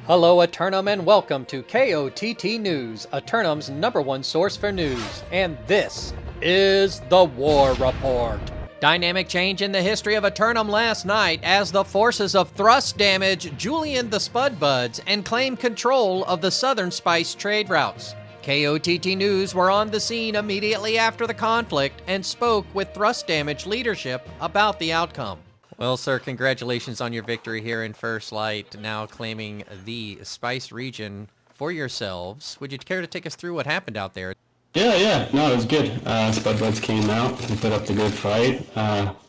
Hello Eternum and welcome to KOTT News, Eternum's #1 source for news, and this is the War Report. Dynamic change in the history of Eternum last night as the forces of Thrust damage Julian the Spudbuds and claim control of the southern spice trade routes. KOTT News were on the scene immediately after the conflict and spoke with Thrust damage leadership about the outcome. Well, sir, congratulations on your victory here in First Light, now claiming the Spice region for yourselves. Would you care to take us through what happened out there? Yeah. No, it was good. Spudbuds came out and put up the good fight.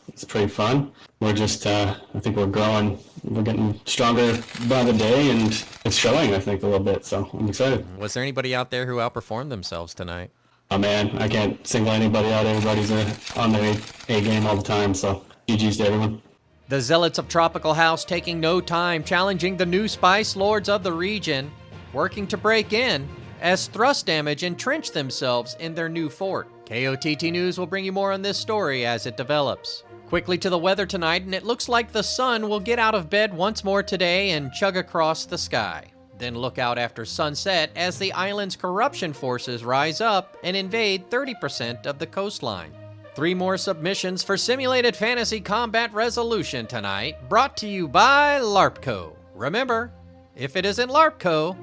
It's pretty fun. We're just, I think we're growing. We're getting stronger by the day, and it's showing, I think, a little bit, so I'm excited. Was there anybody out there who outperformed themselves tonight? Oh, man, I can't single anybody out. Everybody's on their A game all the time, so GG's to everyone. The Zealots of Tropical House taking no time, challenging the new Spice Lords of the region, working to break in as Thrust damage entrench themselves in their new fort. KOTT News will bring you more on this story as it develops. Quickly to the weather tonight, and it looks like the sun will get out of bed once more today and chug across the sky. Then look out after sunset as the island's corruption forces rise up and invade 30% of the coastline. 3 more submissions for Simulated Fantasy Combat Resolution tonight, brought to you by LARPco. Remember, if it isn't LARPco,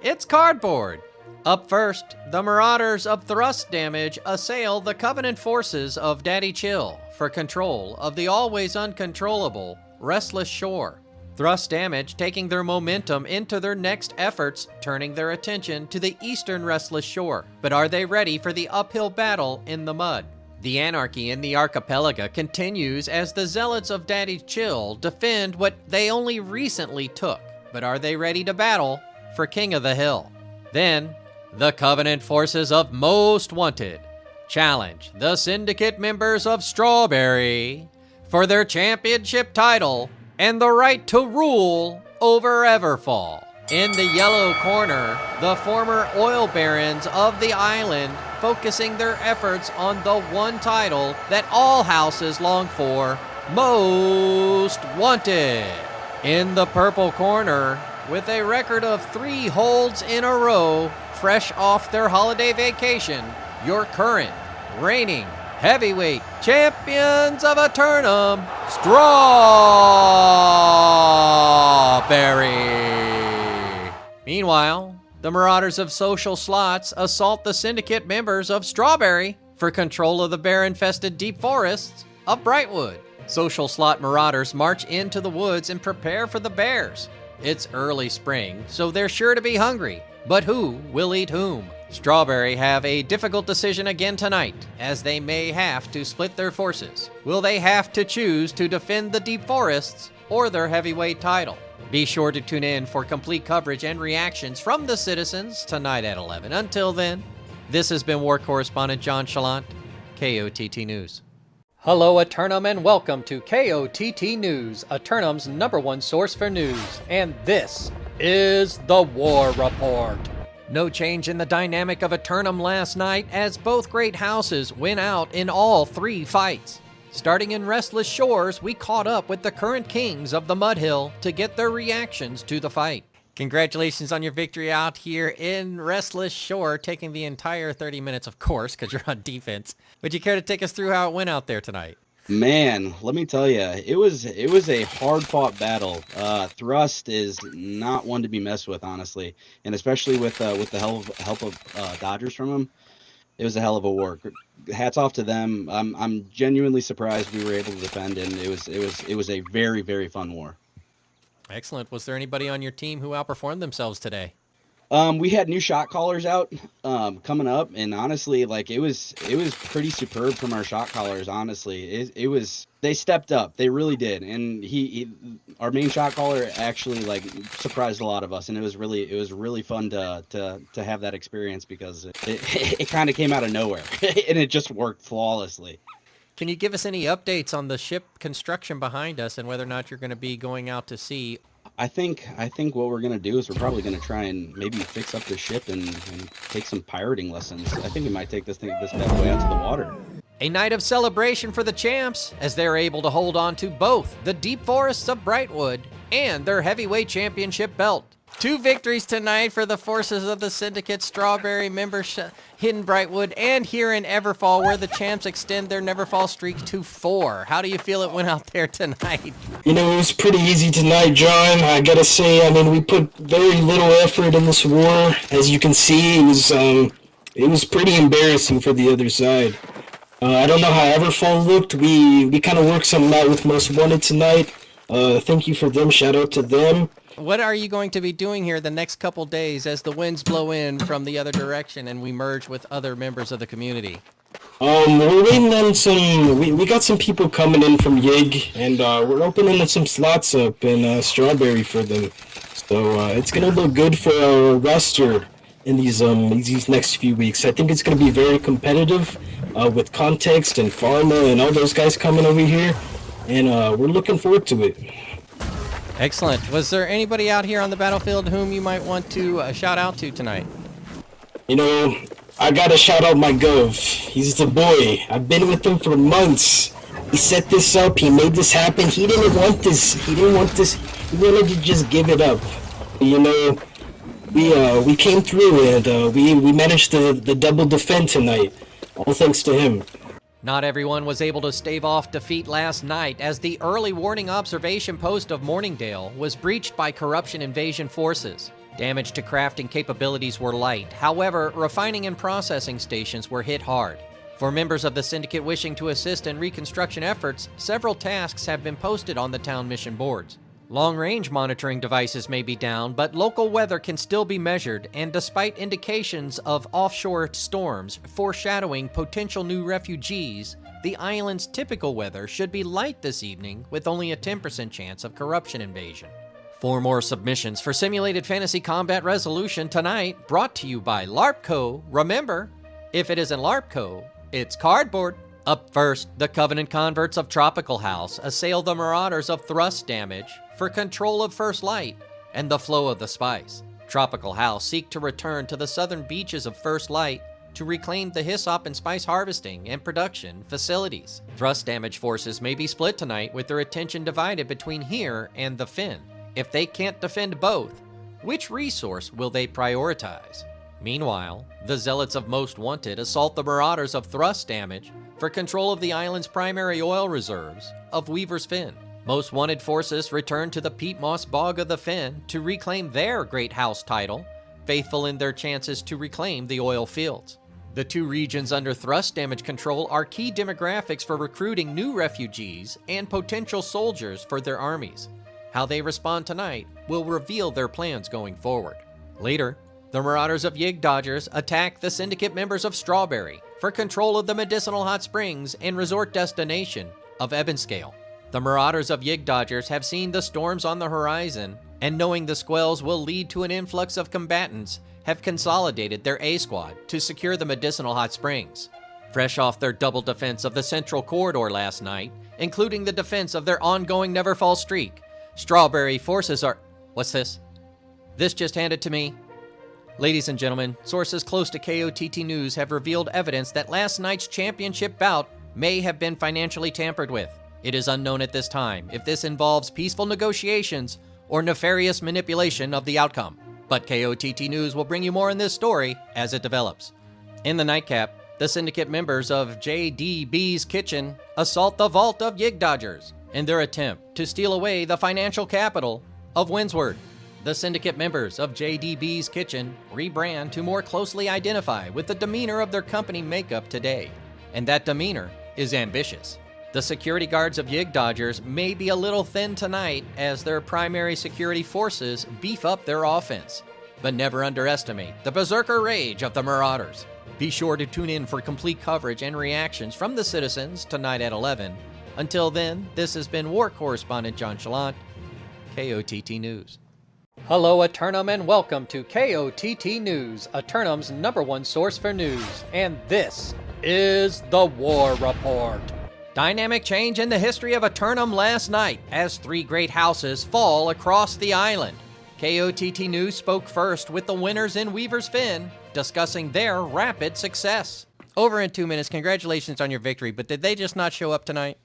it's cardboard. Up first, the Marauders of Thrust damage assail the Covenant forces of Daddy Chill for control of the always uncontrollable Restless Shore. Thrust damage taking their momentum into their next efforts, turning their attention to the eastern Restless Shore. But are they ready for the uphill battle in the mud? The anarchy in the archipelago continues as the Zealots of Daddy Chill defend what they only recently took. But are they ready to battle for King of the Hill? Then, the Covenant forces of Most Wanted challenge the Syndicate members of Strawberry for their championship title and the right to rule over Everfall. In the yellow corner, the former oil barons of the island focusing their efforts on the one title that all houses long for, Most Wanted. In the purple corner, with a record of 3 holds in a row, fresh off their holiday vacation, your current, reigning, heavyweight champions of Eternum, Strawberry. Meanwhile, the Marauders of Social Slots assault the Syndicate members of Strawberry for control of the bear-infested deep forests of Brightwood. Social Slot Marauders march into the woods and prepare for the bears. It's early spring, so they're sure to be hungry. But who will eat whom? Strawberry have a difficult decision again tonight, as they may have to split their forces. Will they have to choose to defend the deep forests or their heavyweight title? Be sure to tune in for complete coverage and reactions from the citizens tonight at 11. Until then, this has been War Correspondent JChalant, KOTT News. Hello Eternum and welcome to KOTT News, Eternum's #1 source for news, and this is the War Report. No change in the dynamic of Eternum last night as both great houses win out in all 3 fights. Starting in Restless Shores, we caught up with the current kings of the Mudhill to get their reactions to the fight. Congratulations on your victory out here in Restless Shore, taking the entire 30 minutes, of course, because you're on defense. Would you care to take us through how it went out there tonight? Man, let me tell you, it was a hard-fought battle. Thrust is not one to be messed with, honestly, and especially with the help of Dodgers from him. It was a hell of a war. Hats off to them. I'm genuinely surprised we were able to defend, and it was a very, very fun war. Excellent. Was there anybody on your team who outperformed themselves today? We had new shot callers out coming up, and honestly, like it was pretty superb from our shot callers. Honestly, they stepped up, they really did, and our main shot caller actually like surprised a lot of us, and it was really fun to have that experience because it kind of came out of nowhere and it just worked flawlessly. Can you give us any updates on the ship construction behind us and whether or not you're going to be going out to sea? I think what we're gonna do is we're probably gonna try and maybe fix up the ship and take some pirating lessons. I think we might take this bad boy out to the water. A night of celebration for the champs as they're able to hold on to both the deep forests of Brightwood and their heavyweight championship belt. 2 victories tonight for the forces of the Syndicate, Strawberry, Hidden Brightwood, and here in Everfall, where the champs extend their Neverfall streak to 4. How do you feel it went out there tonight? You know, it was pretty easy tonight, John. I gotta say, I mean, we put very little effort in this war. As you can see, it was pretty embarrassing for the other side. I don't know how Everfall looked. We kind of worked something out with Most Wanted tonight. Thank you for them. Shout out to them. What are you going to be doing here the next couple days as the winds blow in from the other direction and we merge with other members of the community? We're waiting on some. We got some people coming in from Yig, and we're opening some slots up in Strawberry for them. So it's gonna look good for our roster in these next few weeks. I think it's gonna be very competitive with Context and Pharma and all those guys coming over here, and we're looking forward to it. Excellent. Was there anybody out here on the battlefield whom you might want to shout out to tonight? You know, I gotta shout out my Gov. He's the boy. I've been with him for months. He set this up. He made this happen. He didn't want this. He wanted to just give it up. You know, we came through and we managed the double defend tonight. All thanks to him. Not everyone was able to stave off defeat last night, as the early warning observation post of Morningdale was breached by corruption invasion forces. Damage to crafting capabilities were light. However, refining and processing stations were hit hard. For members of the Syndicate wishing to assist in reconstruction efforts, several tasks have been posted on the town mission boards. Long-range monitoring devices may be down, but local weather can still be measured, and despite indications of offshore storms foreshadowing potential new refugees, the island's typical weather should be light this evening with only a 10% chance of corruption invasion. 4 more submissions for Simulated Fantasy Combat Resolution tonight, brought to you by LARPco. Remember, if it isn't LARPco, it's cardboard. Up first, the Covenant Converts of Tropical House assail the Marauders of Thrust Damage for control of First Light and the flow of the spice. Tropical House seek to return to the southern beaches of First Light to reclaim the hyssop and spice harvesting and production facilities. Thrust Damage forces may be split tonight, with their attention divided between here and the Fen. If they can't defend both, which resource will they prioritize? Meanwhile, the Zealots of Most Wanted assault the Marauders of Thrust Damage for control of the island's primary oil reserves of Weaver's Fen. Most Wanted forces return to the Peat Moss Bog of the Fen to reclaim their Great House title, faithful in their chances to reclaim the oil fields. The 2 regions under Thrust Damage control are key demographics for recruiting new refugees and potential soldiers for their armies. How they respond tonight will reveal their plans going forward. Later, the Marauders of Yig Dodgers attack the Syndicate members of Strawberry for control of the medicinal hot springs and resort destination of Ebonscale. The Marauders of Yig Dodgers have seen the storms on the horizon, and knowing the squells will lead to an influx of combatants, have consolidated their A-Squad to secure the medicinal hot springs. Fresh off their double defense of the Central Corridor last night, including the defense of their ongoing Neverfall streak, Strawberry forces are... What's this? This just handed to me. Ladies and gentlemen, sources close to KOTT News have revealed evidence that last night's championship bout may have been financially tampered with. It is unknown at this time if this involves peaceful negotiations or nefarious manipulation of the outcome. But KOTT News will bring you more on this story as it develops. In the nightcap, the Syndicate members of JDB's Kitchen assault the vault of Yig Dodgers in their attempt to steal away the financial capital of Windsward. The Syndicate members of JDB's Kitchen rebrand to more closely identify with the demeanor of their company makeup today, and that demeanor is ambitious. The security guards of Yig Dodgers may be a little thin tonight as their primary security forces beef up their offense, but never underestimate the berserker rage of the Marauders. Be sure to tune in for complete coverage and reactions from the citizens tonight at 11. Until then, this has been War Correspondent JChalant, KOTT News. Hello, Eternum, and welcome to KOTT News, Eternum's #1 source for news. And this is the War Report. Dynamic change in the history of Eternum last night as 3 great houses fall across the island. KOTT News spoke first with the winners in Weaver's Fen, discussing their rapid success. Over in 2 minutes, congratulations on your victory, but did they just not show up tonight?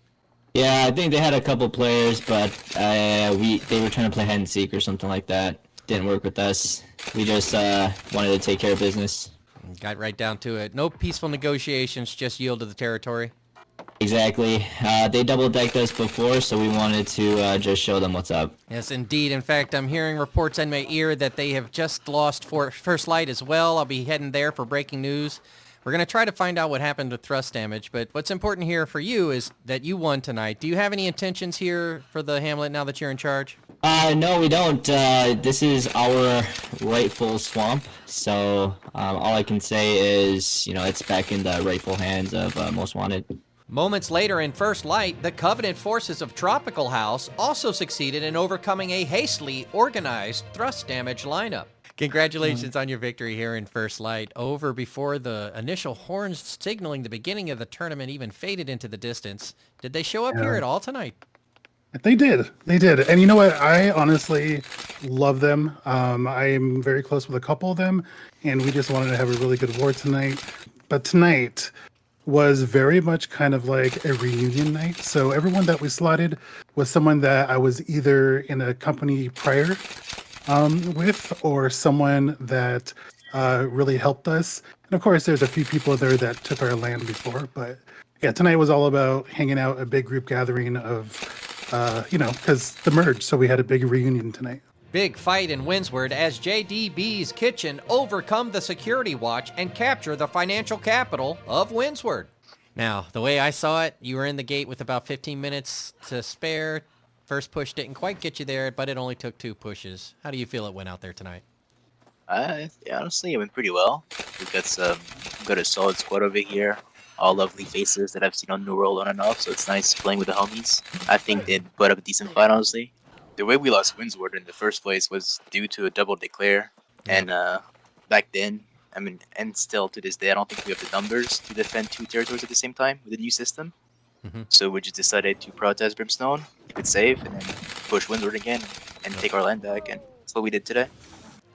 Yeah, I think they had a couple players, but they were trying to play hide and seek or something like that. didn't work with us. We just wanted to take care of business. Got right down to it. No peaceful negotiations, just yield to the territory. Exactly. They double-decked us before, so we wanted to just show them what's up. Yes, indeed. In fact, I'm hearing reports in my ear that they have just lost First Light as well. I'll be heading there for breaking news. We're going to try to find out what happened with thrust damage, but what's important here for you is that you won tonight. Do you have any intentions here for the Hamlet now that you're in charge? No, we don't. This is our rightful swamp, so all I can say is, it's back in the rightful hands of Most Wanted. Moments later in First Light, the Covenant forces of Tropical House also succeeded in overcoming a hastily organized thrust damage lineup. Congratulations on your victory here in First Light. Over before the initial horns signaling the beginning of the tournament even faded into the distance. Did they show up here at all tonight? They did. And you know what? I honestly love them. I'm very close with a couple of them, and we just wanted to have a really good war tonight. But tonight was very much kind of like a reunion night. So everyone that we slotted was someone that I was either in a company prior with, or someone that really helped us. And of course, there's a few people there that took our land before. But yeah, tonight was all about hanging out, a big group gathering of, because the merge. So we had a big reunion tonight. Big fight in Windsward as JDB's Kitchen overcome the security watch and capture the financial capital of Windsward. Now, the way I saw it, you were in the gate with about 15 minutes to spare. First push didn't quite get you there, but it only took 2 pushes. How do you feel it went out there tonight? Yeah, honestly, it went pretty well. We got a solid squad over here. All lovely faces that I've seen on New World on and off, so it's nice playing with the homies. I think they put up a decent fight, honestly. The way we lost Windsward in the first place was due to a double declare, and back then, and still to this day, I don't think we have the numbers to defend 2 territories at the same time with the new system. So we just decided to protest Brimstone, keep it safe, and then push Windsward again and take our land back, and that's what we did today.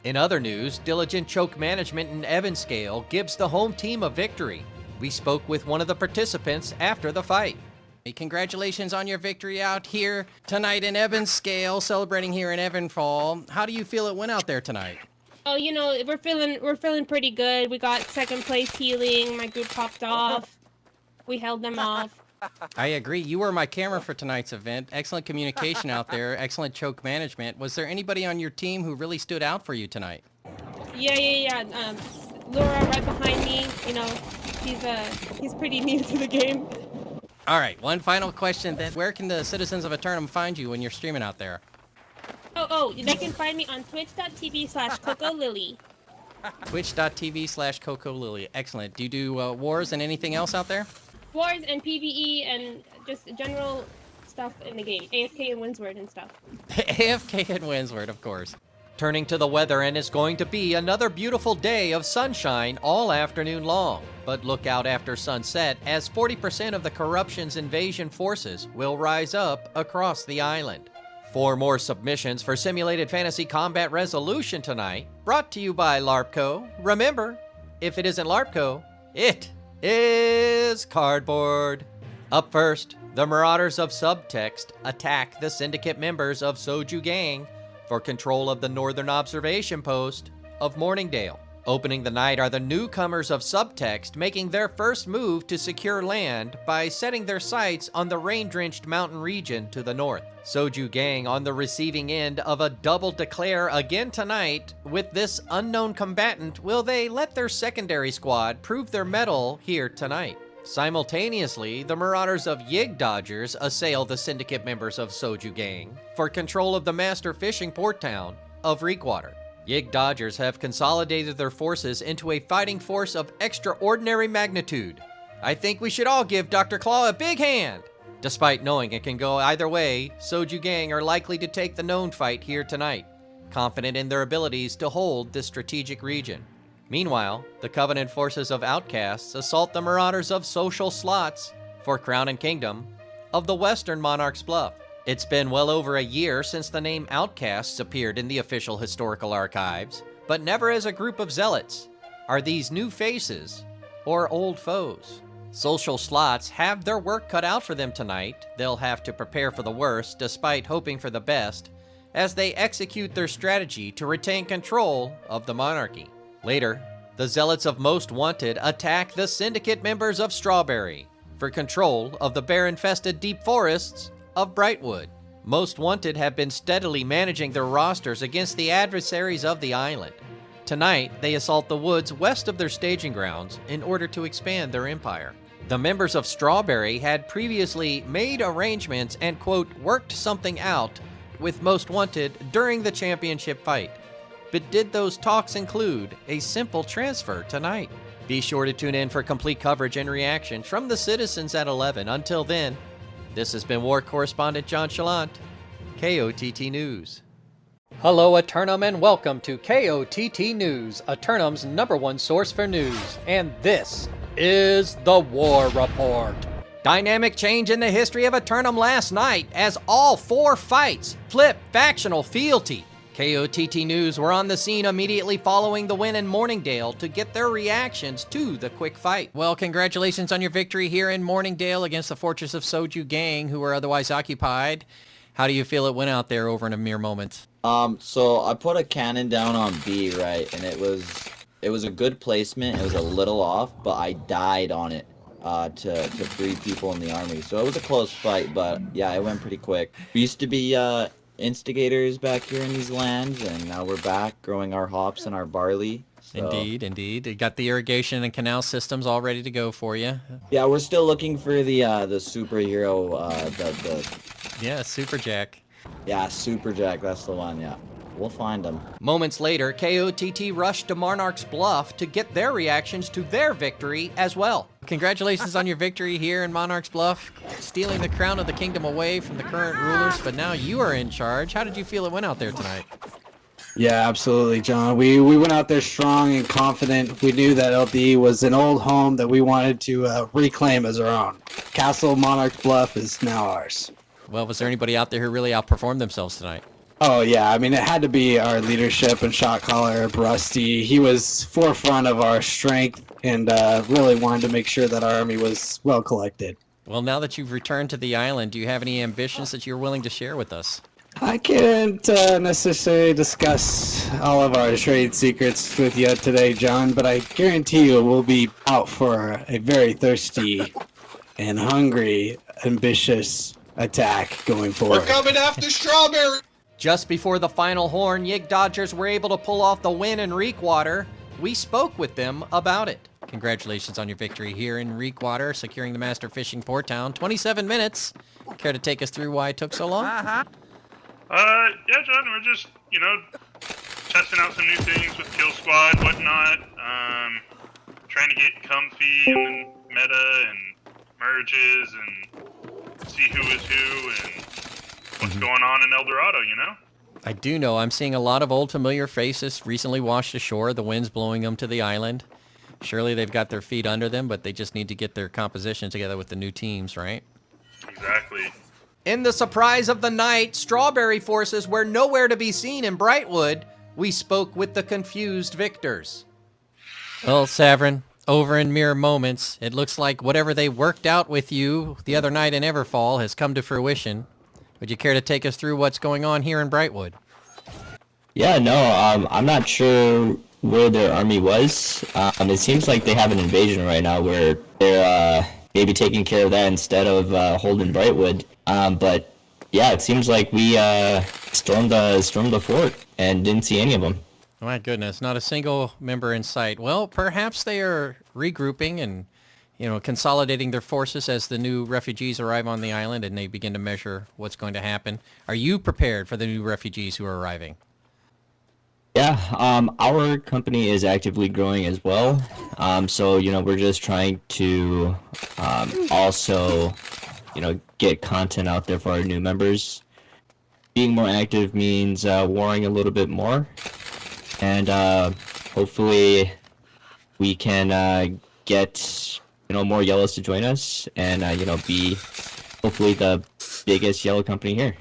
In other news, diligent choke management in Evanscale gives the home team a victory. We spoke with one of the participants after the fight. Hey, congratulations on your victory out here tonight in Evanscale, celebrating here in Evanfall. How do you feel it went out there tonight? Oh, we're feeling pretty good. We got second place healing. My group popped off. We held them off. I agree. You were my camera for tonight's event. Excellent communication out there. Excellent choke management. Was there anybody on your team who really stood out for you tonight? Yeah. Laura right behind me. He's pretty new to the game. All right. One final question then. Where can the citizens of Eternum find you when you're streaming out there? Oh, they can find me on twitch.tv/CocoLily. Twitch.tv/CocoLily. Excellent. Do you do wars and anything else out there? Wars and PvE and just general stuff in the game. AFK and Windsward and stuff. AFK and Windsward, of course. Turning to the weather, and it's going to be another beautiful day of sunshine all afternoon long. But look out after sunset, as 40% of the Corruption's invasion forces will rise up across the island. 4 more submissions for Simulated Fantasy Combat Resolution tonight, brought to you by LARPco. Remember, if it isn't LARPco, it is cardboard. Up first, the Marauders of Subtext attack the Syndicate members of Soju Gang for control of the northern observation post of Morningdale. Opening the night are the newcomers of Subtext, making their first move to secure land by setting their sights on the rain-drenched mountain region to the north. Soju Gang on the receiving end of a double declare again tonight. With this unknown combatant, will they let their secondary squad prove their mettle here tonight? Simultaneously, the Marauders of Yig Dodgers assail the Syndicate members of Soju Gang for control of the master fishing port town of Reekwater. Yig Dodgers have consolidated their forces into a fighting force of extraordinary magnitude. I think we should all give Dr. Claw a big hand. Despite knowing it can go either way, Soju Gang are likely to take the known fight here tonight, confident in their abilities to hold this strategic region. Meanwhile, the Covenant forces of Outcasts assault the Marauders of Social Slots for Crown and Kingdom of the Western Monarch's Bluff. It's been well over a year since the name Outcasts appeared in the official historical archives, but never as a group of zealots. Are these new faces or old foes? Social Slots have their work cut out for them tonight. They'll have to prepare for the worst despite hoping for the best, as they execute their strategy to retain control of the monarchy. Later, the zealots of Most Wanted attack the syndicate members of Strawberry for control of the bear-infested deep forests of Brightwood. Most Wanted have been steadily managing their rosters against the adversaries of the island. Tonight, they assault the woods west of their staging grounds in order to expand their empire. The members of Strawberry had previously made arrangements and, quote, worked something out with Most Wanted during the championship fight. But did those talks include a simple transfer tonight? Be sure to tune in for complete coverage and reactions from the citizens at 11. Until then, this has been War Correspondent JChalant, KOTT News. Hello, Eternum, and welcome to KOTT News, Eternum's #1 source for news. And this is the War Report. Dynamic change in the history of Eternum last night as all 4 fights flipped factional fealty. KOTT News were on the scene immediately following the win in Morningdale to get their reactions to the quick fight. Well, congratulations on your victory here in Morningdale against the Fortress of Soju gang, who were otherwise occupied. How do you feel it went out there over in a mere moment? So I put a cannon down on B, right, and it was a good placement. It was a little off, but I died on it to 3 people in the army. So it was a close fight, but yeah, it went pretty quick. We used to be instigators back here in these lands, and now we're back growing our hops and our barley. So. Indeed. You got the irrigation and canal systems all ready to go for you. Yeah, we're still looking for the superhero, Yeah, Super Jack. Yeah, Super Jack, that's the one, yeah. We'll find him. Moments later, KOTT rushed to Monarch's Bluff to get their reactions to their victory as well. Congratulations on your victory here in Monarch's Bluff, stealing the crown of the kingdom away from the current rulers, but now you are in charge. How did you feel it went out there tonight? Yeah, absolutely, John. We went out there strong and confident. We knew that LD was an old home that we wanted to reclaim as our own. Castle Monarch's Bluff is now ours. Well, was there anybody out there who really outperformed themselves tonight? Oh, yeah. I mean, it had to be our leadership and shot caller, Rusty. He was forefront of our strength and really wanted to make sure that our army was well collected. Well, now that you've returned to the island, do you have any ambitions that you're willing to share with us? I can't necessarily discuss all of our trade secrets with you today, John, but I guarantee you we'll be out for a very thirsty and hungry, ambitious attack going forward. We're coming after Strawberry! Just before the final horn, Yig Dodgers were able to pull off the win in Reekwater. We spoke with them about it. Congratulations on your victory here in Reekwater, securing the Master Fishing Port Town. 27 minutes. Care to take us through why it took so long? Yeah, John, we're just, testing out some new things with Kill Squad, whatnot, trying to get comfy in the meta and merges and see who is who and what's going on in El Dorado, I do know. I'm seeing a lot of old familiar faces recently washed ashore, the wind's blowing them to the island. Surely they've got their feet under them, but they just need to get their composition together with the new teams, right? Exactly. In the surprise of the night, Strawberry forces were nowhere to be seen in Brightwood. We spoke with the confused victors. Well, Savrin, over in mere moments, it looks like whatever they worked out with you the other night in Everfall has come to fruition. Would you care to take us through what's going on here in Brightwood? Yeah, no, I'm not sure where their army was. It seems like they have an invasion right now where they're maybe taking care of that instead of holding Brightwood. But yeah, it seems like we stormed the fort and didn't see any of them. My goodness, not a single member in sight. Well, perhaps they are regrouping and, consolidating their forces as the new refugees arrive on the island and they begin to measure what's going to happen. Are you prepared for the new refugees who are arriving? Yeah, our company is actively growing as well. So, we're just trying to also, get content out there for our new members. Being more active means warring a little bit more. And hopefully we can get, more yellows to join us and, be hopefully the biggest yellow company here.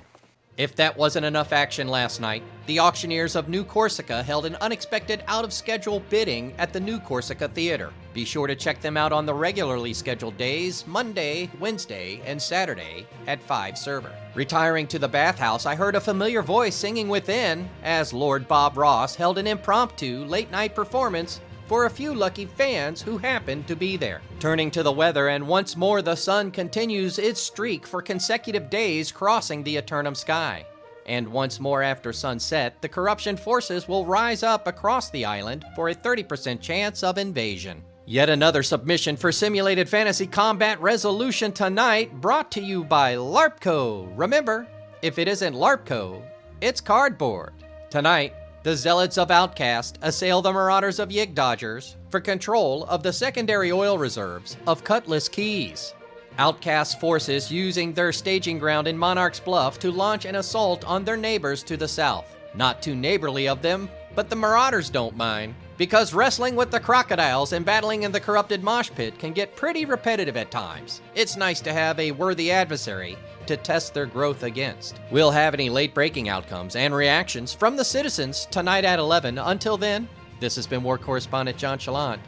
If that wasn't enough action last night, the auctioneers of New Corsica held an unexpected out-of-schedule bidding at the New Corsica Theater. Be sure to check them out on the regularly scheduled days, Monday, Wednesday, and Saturday at 5 server. Retiring to the bathhouse, I heard a familiar voice singing within as Lord Bob Ross held an impromptu late-night performance for a few lucky fans who happened to be there. Turning to the weather, and once more the sun continues its streak for consecutive days crossing the eternum sky. And once more after sunset, the corruption forces will rise up across the island for a 30% chance of invasion. Yet another submission for Simulated Fantasy Combat Resolution tonight, brought to you by LARPco. Remember, if it isn't LARPco, it's cardboard. Tonight, the Zealots of Outcast assail the Marauders of Yig Dodgers for control of the secondary oil reserves of Cutlass Keys. Outcast forces using their staging ground in Monarch's Bluff to launch an assault on their neighbors to the south. Not too neighborly of them, but the Marauders don't mind, because wrestling with the crocodiles and battling in the corrupted mosh pit can get pretty repetitive at times. It's nice to have a worthy adversary to test their growth against. We'll have any late-breaking outcomes and reactions from the citizens tonight at 11. Until then, this has been War Correspondent JChalant,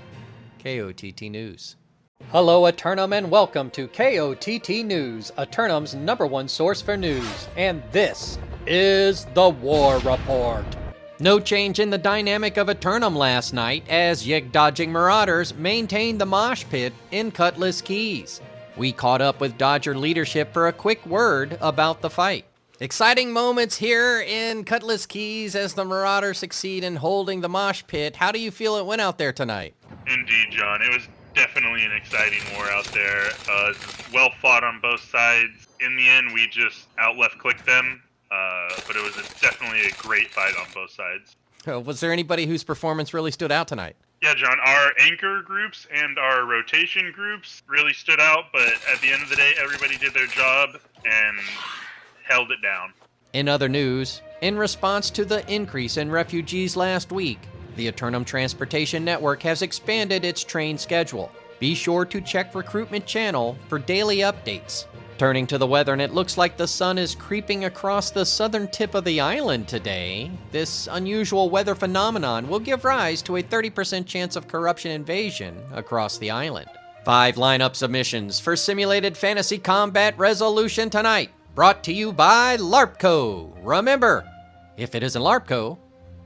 KOTT News. Hello, Eternum, and welcome to KOTT News, Eternum's #1 source for news. And this is the War Report. No change in the dynamic of Eternum last night as Yig-dodging Marauders maintained the mosh pit in Cutlass Keys. We caught up with Dodger leadership for a quick word about the fight. Exciting moments here in Cutlass Keys as the Marauders succeed in holding the mosh pit. How do you feel it went out there tonight? Indeed, John. It was definitely an exciting war out there. Well fought on both sides. In the end, we just out-left-clicked them, but it was definitely a great fight on both sides. Was there anybody whose performance really stood out tonight? Yeah, John, our anchor groups and our rotation groups really stood out, but at the end of the day, everybody did their job and held it down. In other news, in response to the increase in refugees last week, the Eternum Transportation Network has expanded its train schedule. Be sure to check Recruitment Channel for daily updates. Turning to the weather, and it looks like the sun is creeping across the southern tip of the island today. This unusual weather phenomenon will give rise to a 30% chance of corruption invasion across the island. 5 lineup submissions for Simulated Fantasy Combat Resolution tonight, brought to you by LARPco. Remember, if it isn't LARPco,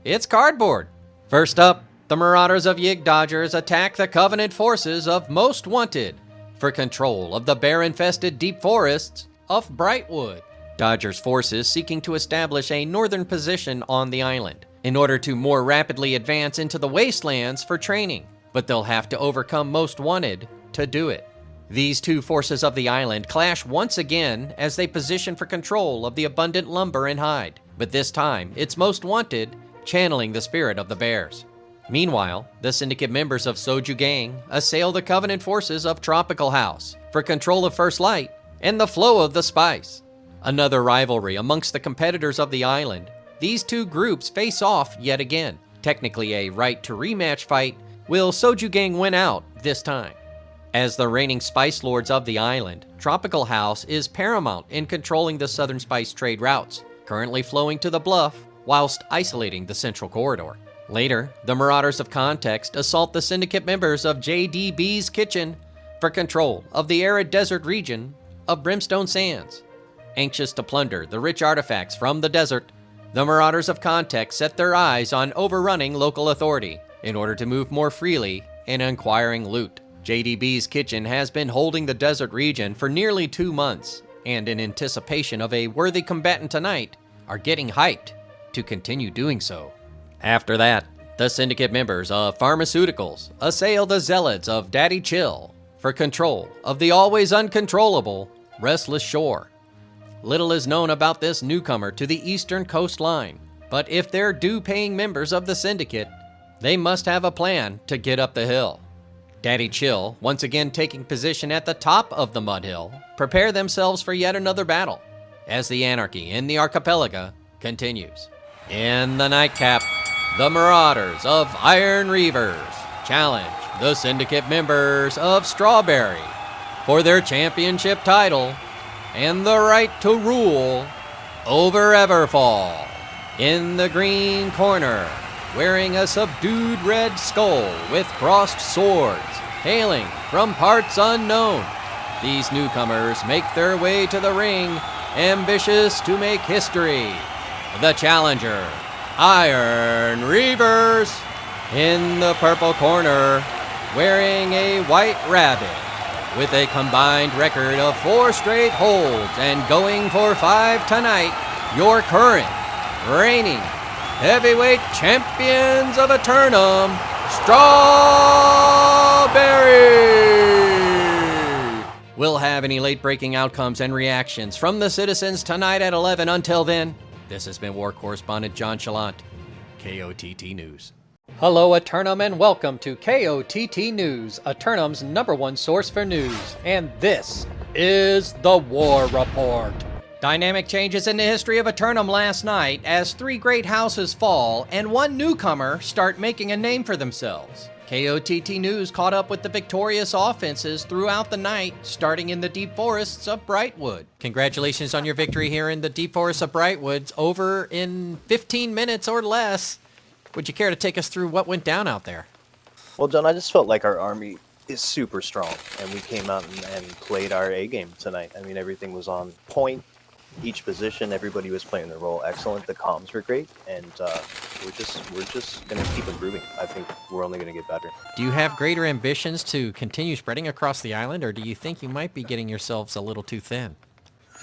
it's cardboard. First up, the Marauders of Yig Dodgers attack the Covenant forces of Most Wanted for control of the bear-infested deep forests of Brightwood. Dodgers forces seeking to establish a northern position on the island in order to more rapidly advance into the wastelands for training, but they'll have to overcome Most Wanted to do it. These two forces of the island clash once again as they position for control of the abundant lumber and hide, but this time it's Most Wanted channeling the spirit of the bears. Meanwhile, the syndicate members of Soju Gang assail the Covenant forces of Tropical House for control of First Light and the flow of the spice. Another rivalry amongst the competitors of the island, these two groups face off yet again. Technically a right to rematch fight, will Soju Gang win out this time? As the reigning spice lords of the island, Tropical House is paramount in controlling the southern spice trade routes, currently flowing to the bluff whilst isolating the central corridor. Later, the Marauders of Context assault the syndicate members of JDB's Kitchen for control of the arid desert region of Brimstone Sands. Anxious to plunder the rich artifacts from the desert, the Marauders of Context set their eyes on overrunning local authority in order to move more freely in acquiring loot. JDB's Kitchen has been holding the desert region for nearly 2 months, and in anticipation of a worthy combatant tonight, are getting hyped to continue doing so. After that, the syndicate members of Pharmaceuticals assail the Zealots of Daddy Chill for control of the always uncontrollable Restless Shore. Little is known about this newcomer to the eastern coastline, but if they're due-paying members of the syndicate, they must have a plan to get up the hill. Daddy Chill, once again taking position at the top of the Mud Hill, prepare themselves for yet another battle, as the anarchy in the archipelago continues. In the nightcap, the Marauders of Iron Reavers challenge the syndicate members of Strawberry for their championship title and the right to rule over Everfall. In the green corner, wearing a subdued red skull with crossed swords, hailing from parts unknown, these newcomers make their way to the ring, ambitious to make history. The challenger, Iron Reavers. In the purple corner, wearing a white rabbit, with a combined record of 4 straight holds and going for 5 tonight, your current, reigning, heavyweight champions of Eternum, Strawberry! We'll have any late-breaking outcomes and reactions from the citizens tonight at 11. Until then, this has been War Correspondent JChalant, KOTT News. Hello, Eternum, and welcome to KOTT News, Eternum's #1 source for news. And this is the War Report. Dynamic changes in the history of Eternum last night as 3 great houses fall and 1 newcomer start making a name for themselves. KOTT News caught up with the victorious offenses throughout the night, starting in the deep forests of Brightwood. Congratulations on your victory here in the deep forests of Brightwood, over in 15 minutes or less. Would you care to take us through what went down out there? Well, John, I just felt like our army is super strong, and we came out and played our A game tonight. I mean, everything was on point. Each position, everybody was playing their role excellent. The comms were great, and we're just gonna keep improving. I think we're only gonna get better. Do you have greater ambitions to continue spreading across the island, or do you think you might be getting yourselves a little too thin?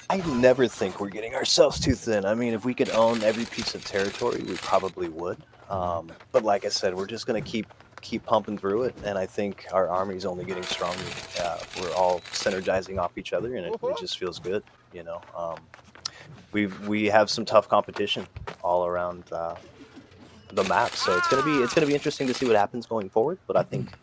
I never think we're getting ourselves too thin. I mean, if we could own every piece of territory, we probably would. But like I said, we're just gonna keep pumping through it, and I think our army is only getting stronger. We're all synergizing off each other, and it just feels good, you know. We have some tough competition all around the map, so it's gonna be interesting to see what happens going forward. But I think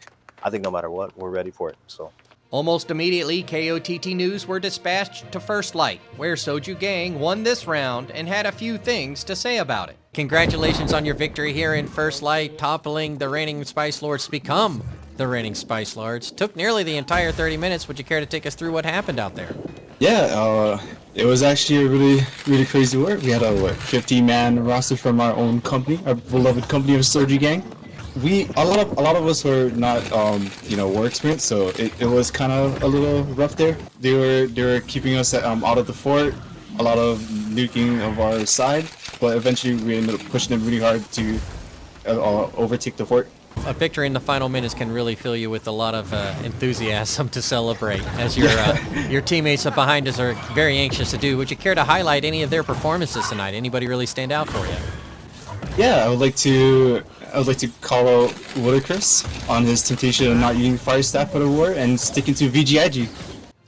no matter what, we're ready for it. So. Almost immediately, KOTT News were dispatched to First Light, where Soju Gang won this round and had a few things to say about it. Congratulations on your victory here in First Light, toppling the reigning Spice Lords to become the reigning Spice Lords. Took nearly the entire 30 minutes. Would you care to take us through what happened out there? Yeah, it was actually a really crazy work. We had a 50-man roster from our own company, our beloved company of Soju Gang. A lot of us were not war experienced, so it was kind of a little rough there. They were keeping us out of the fort, a lot of nuking of our side, but eventually we ended up pushing them really hard to overtake the fort. A victory in the final minutes can really fill you with a lot of enthusiasm to celebrate, as your teammates up behind us are very anxious to do. Would you care to highlight any of their performances tonight? Anybody really stand out for you? Yeah, I would like to call out Woodacris on his temptation of not using Fire Staff for the war and sticking to VGIG.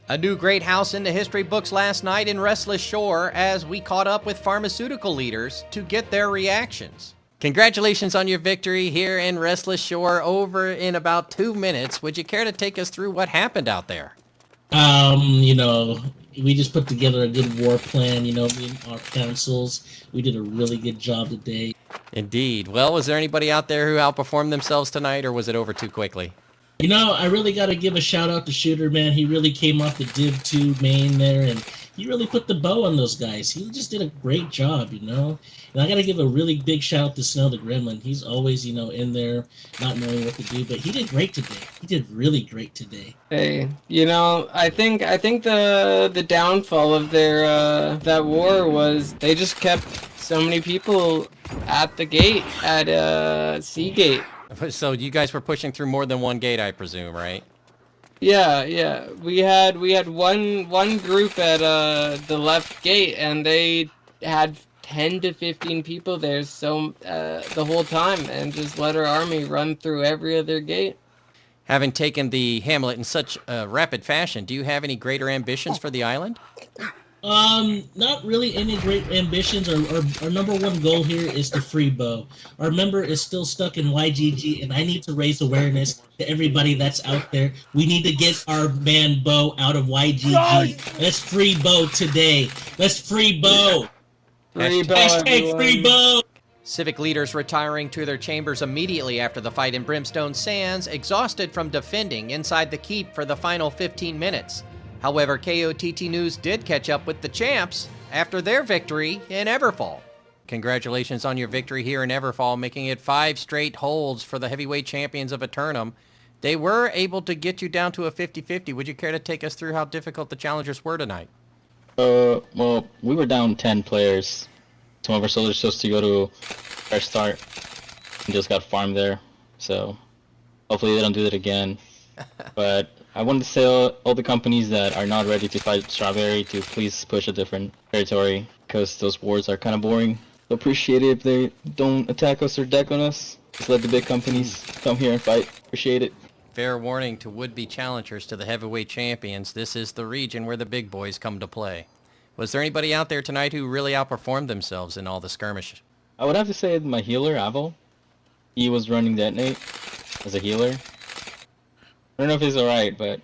A new great house in the history books last night in Restless Shore as we caught up with pharmaceutical leaders to get their reactions. Congratulations on your victory here in Restless Shore, over in about 2 minutes. Would you care to take us through what happened out there? We just put together a good war plan, me and our councils. We did a really good job today. Indeed. Well, was there anybody out there who outperformed themselves tonight, or was it over too quickly? I really got to give a shout out to Shooter, man. He really came off the Div 2 main there, and he really put the bow on those guys. He just did a great job, And I got to give a really big shout out to Snow the Gremlin. He's always, in there, not knowing what to do, but he did great today. He did really great today. Hey, I think the downfall of their that war was they just kept so many people at the gate at Seagate. So you guys were pushing through more than one gate, I presume, right? Yeah. We had one group at the left gate, and they had 10 to 15 people there the whole time, and just let our army run through every other gate. Having taken the hamlet in such rapid fashion, do you have any greater ambitions for the island? Not really any great ambitions. Our number one goal here is to free Bo. Our member is still stuck in YGG, and I need to raise awareness to everybody that's out there. We need to get our man Bo out of YGG. Let's free Bo today. Let's free Bo. Hashtag free Bo. Civic leaders retiring to their chambers immediately after the fight in Brimstone Sands, exhausted from defending inside the keep for the final 15 minutes. However, KOTT News did catch up with the champs after their victory in Everfall. Congratulations on your victory here in Everfall, making it 5 straight holds for the heavyweight champions of Eternum. They were able to get you down to a 50-50. Would you care to take us through how difficult the challengers were tonight? Well, we were down 10 players. Some of our soldiers chose to go to fresh start and just got farmed there. So hopefully they don't do that again. But I wanted to tell all the companies that are not ready to fight Strawberry to please push a different territory, because those wars are kind of boring. So appreciate it if they don't attack us or deck on us. Just let the big companies come here and fight. Appreciate it. Fair warning to would-be challengers to the heavyweight champions. This is the region where the big boys come to play. Was there anybody out there tonight who really outperformed themselves in all the skirmishes? I would have to say my healer, Avo. He was running Detonate as a healer. I don't know if he's alright, but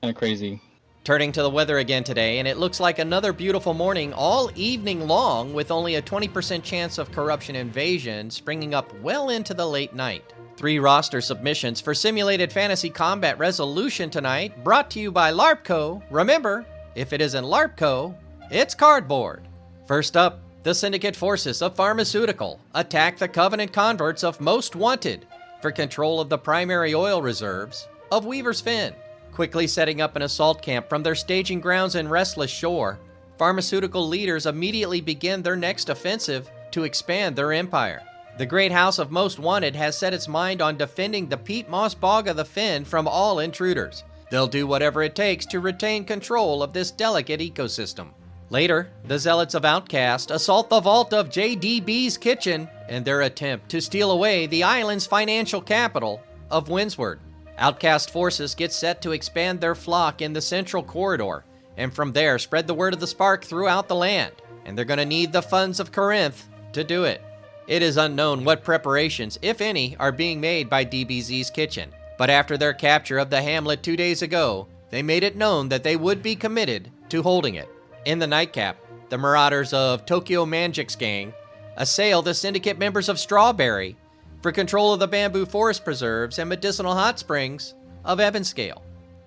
kind of crazy. Turning to the weather again today, and it looks like another beautiful morning all evening long, with only a 20% chance of corruption invasion springing up well into the late night. 3 roster submissions for Simulated Fantasy Combat Resolution tonight, brought to you by LARPco. Remember, if it isn't LARPco, it's cardboard. First up, the Syndicate forces of Pharmaceutical attack the Covenant converts of Most Wanted for control of the primary oil reserves of Weaver's Fin. Quickly setting up an assault camp from their staging grounds in Restless Shore, pharmaceutical leaders immediately begin their next offensive to expand their empire. The Great House of Most Wanted has set its mind on defending the peat moss bog of the Fen from all intruders. They'll do whatever it takes to retain control of this delicate ecosystem. Later, the Zealots of Outcast assault the vault of JDB's kitchen in their attempt to steal away the island's financial capital of Windsward. Outcast forces get set to expand their flock in the central corridor, and from there spread the word of the spark throughout the land, and they're going to need the funds of Corinth to do it. It is unknown what preparations, if any, are being made by DBZ's kitchen, but after their capture of the hamlet 2 days ago, they made it known that they would be committed to holding it. In the nightcap, the marauders of Tokyo Manjik's gang assail the syndicate members of Strawberry for control of the bamboo forest preserves and medicinal hot springs of Evanscale.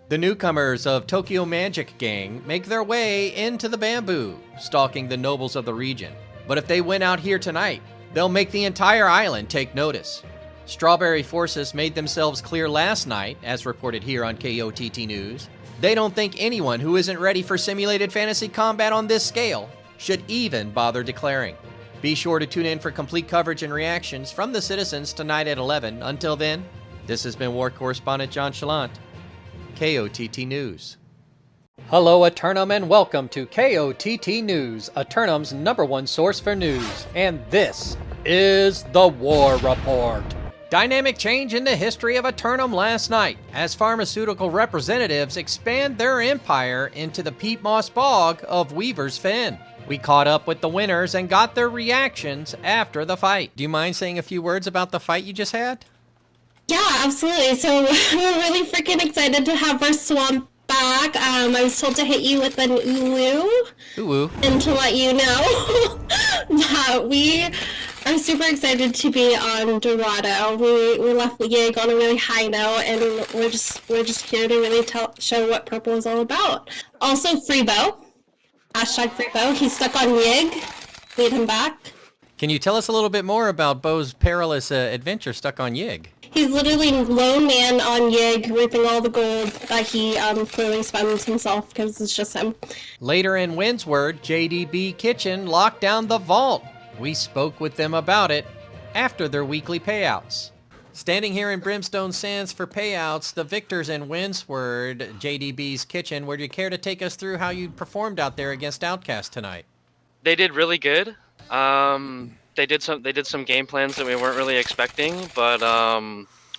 The newcomers of Tokyo Manjik gang make their way into the bamboo, stalking the nobles of the region. But if they win out here tonight, they'll make the entire island take notice. Strawberry forces made themselves clear last night, as reported here on KOTT News. They don't think anyone who isn't ready for simulated fantasy combat on this scale should even bother declaring. Be sure to tune in for complete coverage and reactions from the citizens tonight at 11. Until then, this has been War Correspondent JChalant, KOTT News. Hello, Eternum, and welcome to KOTT News, Eternum's #1 source for news. And this is the War Report. Dynamic change in the history of Eternum last night, as pharmaceutical representatives expand their empire into the peat moss bog of Weaver's Fin. We caught up with the winners and got their reactions after the fight. Do you mind saying a few words about the fight you just had? Yeah, absolutely. So we're really freaking excited to have our swamp back. I was told to hit you with an Ooh. And to let you know that we are super excited to be on Dorado. We left the gig on a really high note, and we're just here to really show what Purple is all about. Also, Freebo. #Freebo. He's stuck on Yig. Lead him back. Can you tell us a little bit more about Bo's perilous adventure stuck on Yig? He's literally lone man on Yig, reaping all the gold that he clearly spends himself because it's just him. Later in Windsward, JDB Kitchen locked down the vault. We spoke with them about it after their weekly payouts. Standing here in Brimstone Sands for payouts, the victors in Windsward, JDB's Kitchen, would you care to take us through how you performed out there against Outcast tonight? They did really good. They did some game plans that we weren't really expecting, but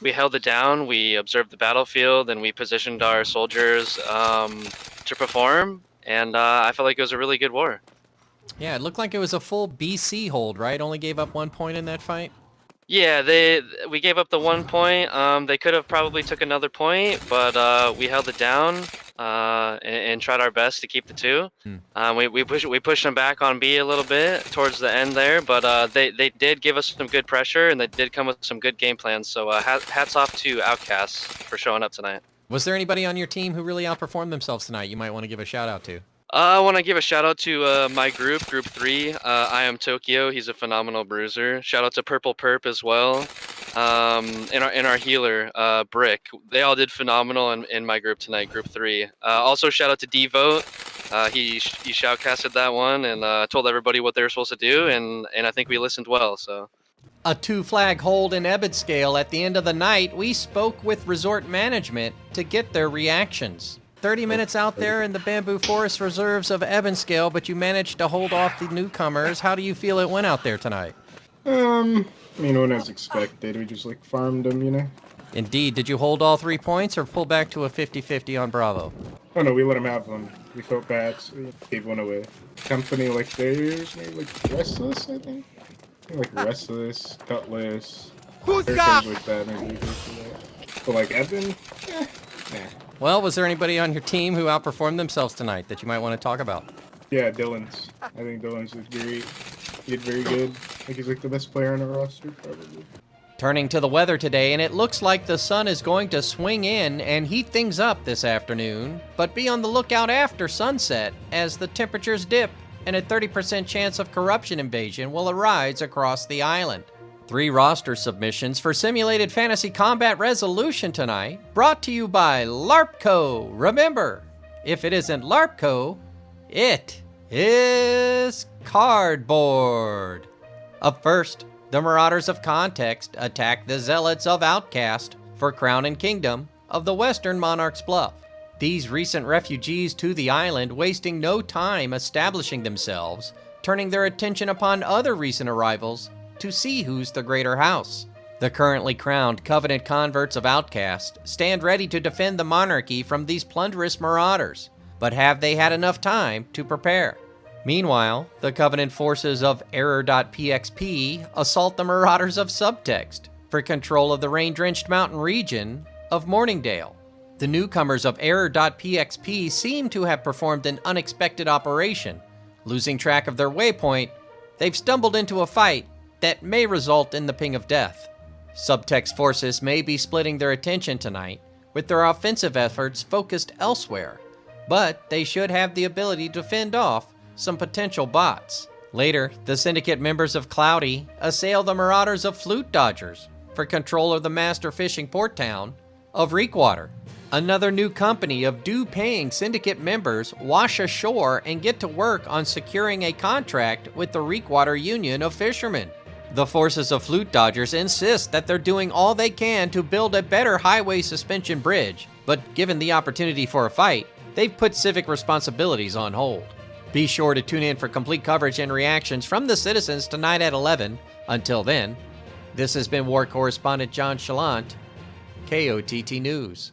we held it down. We observed the battlefield and we positioned our soldiers to perform, and I felt like it was a really good war. Yeah, it looked like it was a full BC hold, right? Only gave up 1 point in that fight? Yeah, we gave up the 1 point. They could have probably took another point, but we held it down and tried our best to keep the 2. We pushed them back on B a little bit towards the end there, but they did give us some good pressure and they did come with some good game plans. So hats off to Outcasts for showing up tonight. Was there anybody on your team who really outperformed themselves tonight you might want to give a shout out to? I want to give a shout out to my group 3. I am Tokyo. He's a phenomenal bruiser. Shout out to Purple Perp as well. And our healer, Brick. They all did phenomenal in my group tonight, group 3. Also shout out to D-Vote. He shoutcasted that one and told everybody what they were supposed to do, and I think we listened well. So. A 2-flag hold in Ebbidscale at the end of the night, we spoke with resort management to get their reactions. 30 minutes out there in the bamboo forest reserves of Ebbidscale, but you managed to hold off the newcomers. How do you feel it went out there tonight? I mean, when as expected, we just farmed them, you know? Indeed. Did you hold all 3 points or pull back to a 50-50 on Bravo? Oh no, we let them have one. We felt bad, so we gave one away. Company like theirs, maybe Restless, I think? Restless, Cutlass, things like that, maybe we go for that. But Evan, nah. Well, was there anybody on your team who outperformed themselves tonight that you might want to talk about? Yeah, Dylan's. I think Dylan's looked great. He did very good. I think he's the best player on the roster, probably. Turning to the weather today, and it looks like the sun is going to swing in and heat things up this afternoon, but be on the lookout after sunset as the temperatures dip and a 30% chance of corruption invasion will arise across the island. 3 roster submissions for Simulated Fantasy Combat Resolution tonight, brought to you by LARPco. Remember, if it isn't LARPco, it is cardboard. Up first, the Marauders of Context attack the Zealots of Outcast for Crown and Kingdom of the Western Monarch's Bluff. These recent refugees to the island wasting no time establishing themselves, turning their attention upon other recent arrivals to see who's the greater house. The currently crowned Covenant converts of Outcast stand ready to defend the monarchy from these plunderous marauders, but have they had enough time to prepare? Meanwhile, the Covenant forces of Error.pxp assault the Marauders of Subtext for control of the rain-drenched mountain region of Morningdale. The newcomers of Error.pxp seem to have performed an unexpected operation. Losing track of their waypoint, they've stumbled into a fight that may result in the ping of death. Subtext forces may be splitting their attention tonight, with their offensive efforts focused elsewhere, but they should have the ability to fend off some potential bots. Later, the Syndicate members of Cloudy assail the Marauders of Flute Dodgers for control of the master fishing port town of Reekwater. Another new company of due-paying Syndicate members wash ashore and get to work on securing a contract with the Reekwater Union of Fishermen. The forces of Flute Dodgers insist that they're doing all they can to build a better highway suspension bridge, but given the opportunity for a fight, they've put civic responsibilities on hold. Be sure to tune in for complete coverage and reactions from the citizens tonight at 11. Until then, this has been War Correspondent JChalant, KOTT News.